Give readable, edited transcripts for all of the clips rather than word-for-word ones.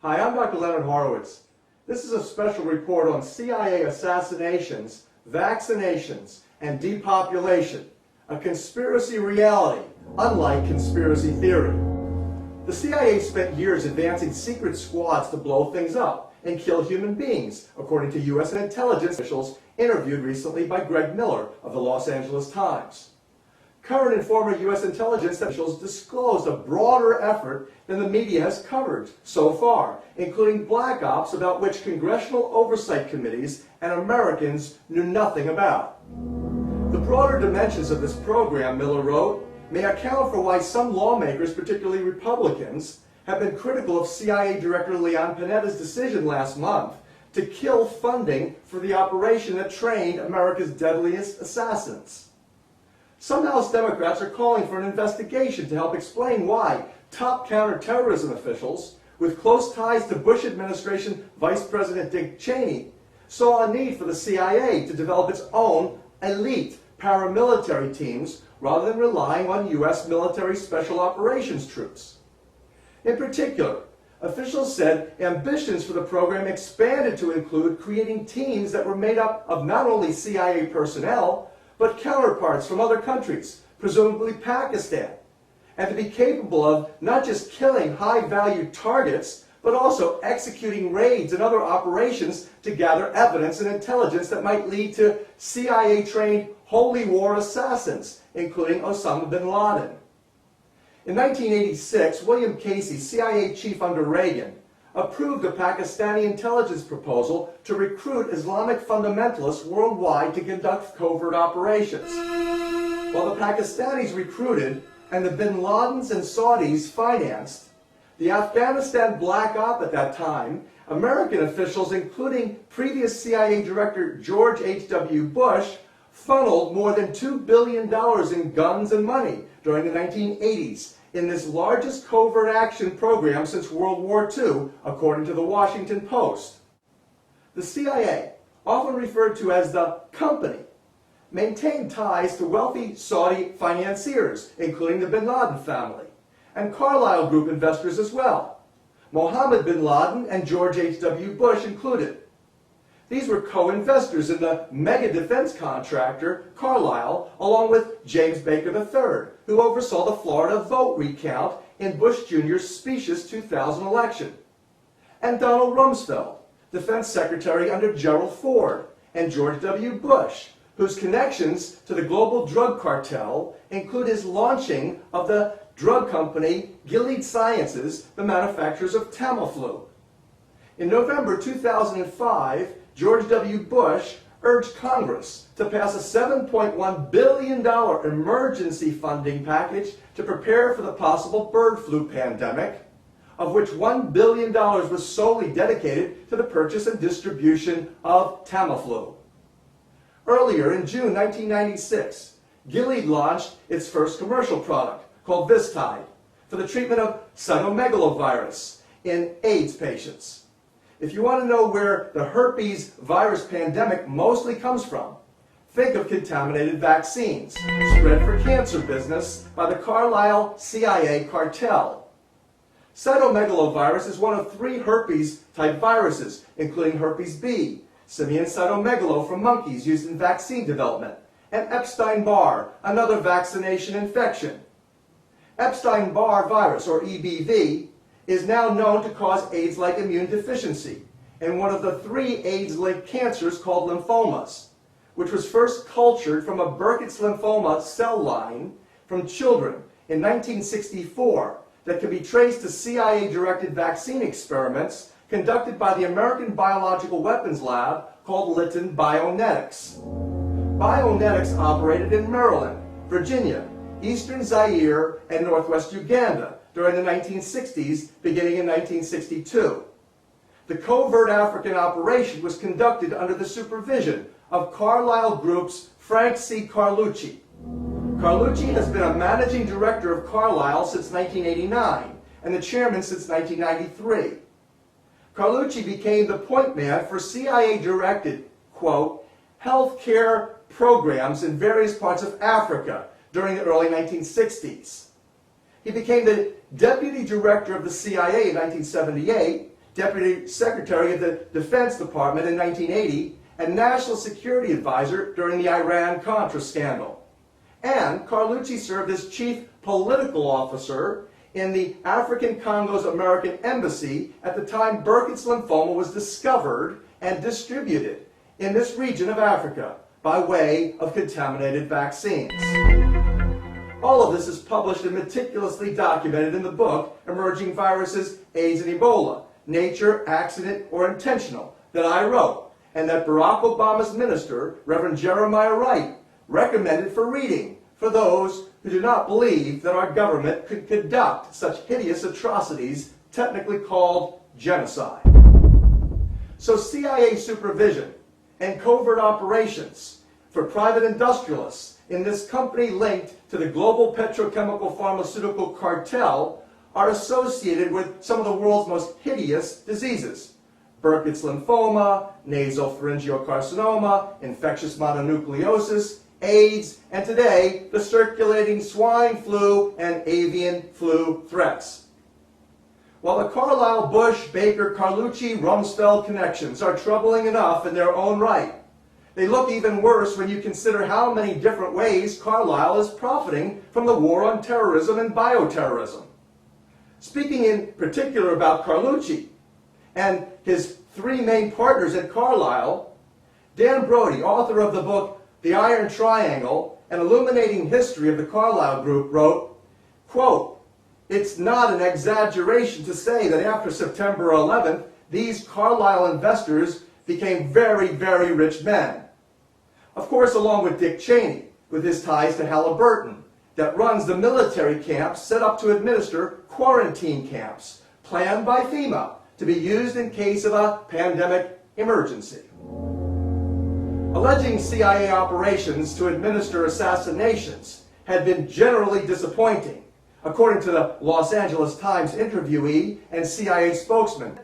Hi, I'm Dr. Leonard Horowitz. This is a special report on CIA assassinations, vaccinations, and depopulation, a conspiracy reality, unlike conspiracy theory. The CIA spent years advancing secret squads to blow things up and kill human beings, according to U.S. intelligence officials interviewed recently by Greg Miller of the Los Angeles Times. Current and former U.S. intelligence officials disclosed a broader effort than the media has covered so far, including black ops about which congressional oversight committees and Americans knew nothing about. The broader dimensions of this program, Miller wrote, may account for why some lawmakers, particularly Republicans, have been critical of CIA Director Leon Panetta's decision last month to kill funding for the operation that trained America's deadliest assassins. Some House Democrats are calling for an investigation to help explain why top counterterrorism officials with close ties to Bush administration Vice President Dick Cheney saw a need for the CIA to develop its own elite paramilitary teams rather than relying on U.S. military special operations troops. In particular, officials said ambitions for the program expanded to include creating teams that were made up of not only CIA personnel, but counterparts from other countries, presumably Pakistan, and to be capable of not just killing high-value targets, but also executing raids and other operations to gather evidence and intelligence that might lead to CIA-trained holy war assassins, including Osama bin Laden. In 1986, William Casey, CIA chief under Reagan, approved a Pakistani intelligence proposal to recruit Islamic fundamentalists worldwide to conduct covert operations. While the Pakistanis recruited and the bin Ladens and Saudis financed the Afghanistan Black Op at that time, American officials, including previous CIA Director George H.W. Bush, funneled more than $2 billion in guns and money during the 1980s in this largest covert action program since World War II, according to the Washington Post. The CIA, often referred to as the company, maintained ties to wealthy Saudi financiers, including the bin Laden family, and Carlyle Group investors as well, Mohammed bin Laden and George H.W. Bush included. These were co-investors in the mega defense contractor, Carlyle, along with James Baker III, who oversaw the Florida vote recount in Bush Jr.'s specious 2000 election, and Donald Rumsfeld, defense secretary under Gerald Ford, and George W. Bush, whose connections to the global drug cartel include his launching of the drug company Gilead Sciences, the manufacturers of TAMIFLU. In November 2005, George W. Bush urged Congress to pass a $7.1 billion emergency funding package to prepare for the possible bird flu pandemic, of which $1 billion was solely dedicated to the purchase and distribution of TAMIFLU. Earlier in June 1996, Gilead launched its first commercial product, called Vistide, for the treatment of cytomegalovirus in AIDS patients. If you want to know where the herpes virus pandemic mostly comes from, think of contaminated vaccines spread for cancer business by the Carlyle CIA cartel. Cytomegalovirus is one of 3 herpes-type viruses, including herpes B, simian cytomegalo from monkeys used in vaccine development, and Epstein-Barr, another vaccination infection. Epstein-Barr virus, or EBV, is now known to cause AIDS-like immune deficiency and one of the 3 AIDS-linked cancers called lymphomas, which was first cultured from a Burkitt's lymphoma cell line from children in 1964 that can be traced to CIA-directed vaccine experiments conducted by the American Biological Weapons Lab called Lytton Bionetics. Bionetics operated in Maryland, Virginia, Eastern Zaire, and Northwest Uganda during the 1960s, beginning in 1962. The covert African operation was conducted under the supervision of Carlyle Group's Frank C. Carlucci. Carlucci has been a managing director of Carlyle since 1989 and the chairman since 1993. Carlucci became the point man for CIA-directed, quote, healthcare programs in various parts of Africa during the early 1960s. He became the deputy director of the CIA in 1978, Deputy Secretary of the Defense Department in 1980, and National Security Advisor during the Iran-Contra scandal. And Carlucci served as Chief Political Officer in the African Congo's American Embassy at the time Burkitt's lymphoma was discovered and distributed in this region of Africa by way of contaminated vaccines. All of this is published and meticulously documented in the book, Emerging Viruses, AIDS and Ebola, Nature, Accident, or Intentional, that I wrote, and that Barack Obama's minister, Reverend Jeremiah Wright, recommended for reading for those who do not believe that our government could conduct such hideous atrocities, technically called genocide. So CIA supervision and covert operations for private industrialists in this company linked to the global petrochemical pharmaceutical cartel are associated with some of the world's most hideous diseases: Burkitt's lymphoma, nasopharyngeal carcinoma, infectious mononucleosis, AIDS, and today the circulating swine flu and avian flu threats. While the Carlyle, Bush, Baker, Carlucci, Rumsfeld connections are troubling enough in their own right, they look even worse when you consider how many different ways Carlyle is profiting from the war on terrorism and bioterrorism. Speaking in particular about Carlucci and his three main partners at Carlyle, Dan Brody, author of the book The Iron Triangle, an illuminating history of the Carlyle Group, wrote, quote, "It's not an exaggeration to say that after September 11th, these Carlyle investors became very, very rich men. Of course, along with Dick Cheney, with his ties to Halliburton, that runs the military camps set up to administer quarantine camps, planned by FEMA to be used in case of a pandemic emergency. Alleging CIA operations to administer assassinations had been generally disappointing, according to the Los Angeles Times interviewee and CIA spokesman.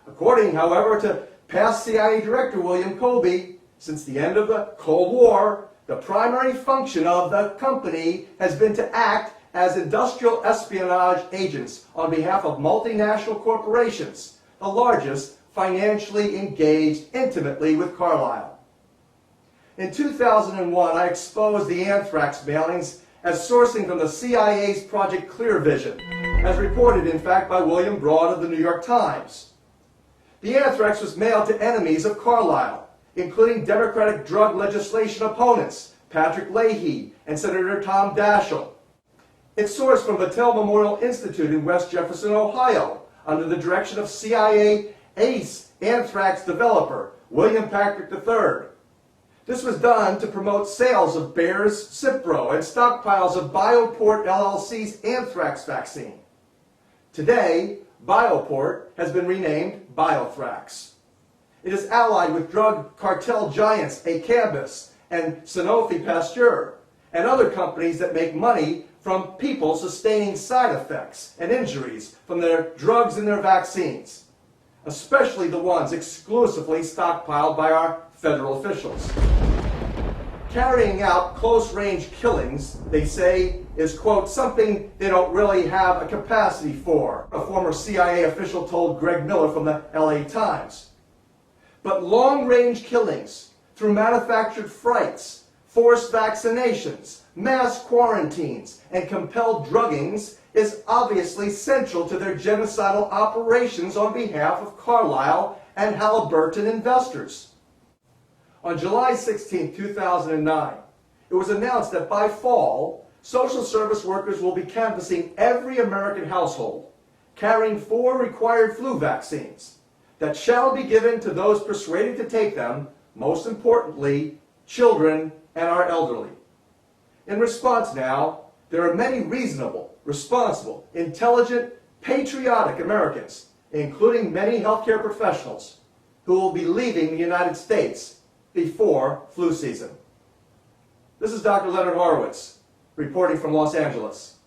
According, however, to past CIA Director William Colby, since the end of the Cold War, the primary function of the company has been to act as industrial espionage agents on behalf of multinational corporations, the largest financially engaged intimately with Carlyle. In 2001, I exposed the anthrax mailings as sourcing from the CIA's Project Clear Vision, as reported in fact by William Broad of the New York Times. The anthrax was mailed to enemies of Carlyle, including Democratic drug legislation opponents, Patrick Leahy and Senator Tom Daschle. It's sourced from Battelle Memorial Institute in West Jefferson, Ohio, under the direction of CIA ace anthrax developer William Patrick III. This was done to promote sales of Bayer's Cipro and stockpiles of Bioport LLC's anthrax vaccine. Today, Bioport has been renamed Biothrax. It is allied with drug cartel giants Acambis and Sanofi Pasteur and other companies that make money from people sustaining side effects and injuries from their drugs and their vaccines, especially the ones exclusively stockpiled by our federal officials. Carrying out close-range killings, they say, is, quote, something they don't really have a capacity for, a former CIA official told Greg Miller from the LA Times. But long-range killings through manufactured frights, forced vaccinations, mass quarantines, and compelled druggings is obviously central to their genocidal operations on behalf of Carlyle and Halliburton investors. On July 16, 2009, it was announced that by fall, social service workers will be canvassing every American household, carrying 4 required flu vaccines that shall be given to those persuaded to take them, most importantly, children and our elderly. In response now, there are many reasonable, responsible, intelligent, patriotic Americans, including many healthcare professionals, who will be leaving the United States before flu season. This is Dr. Leonard Horowitz, reporting from Los Angeles.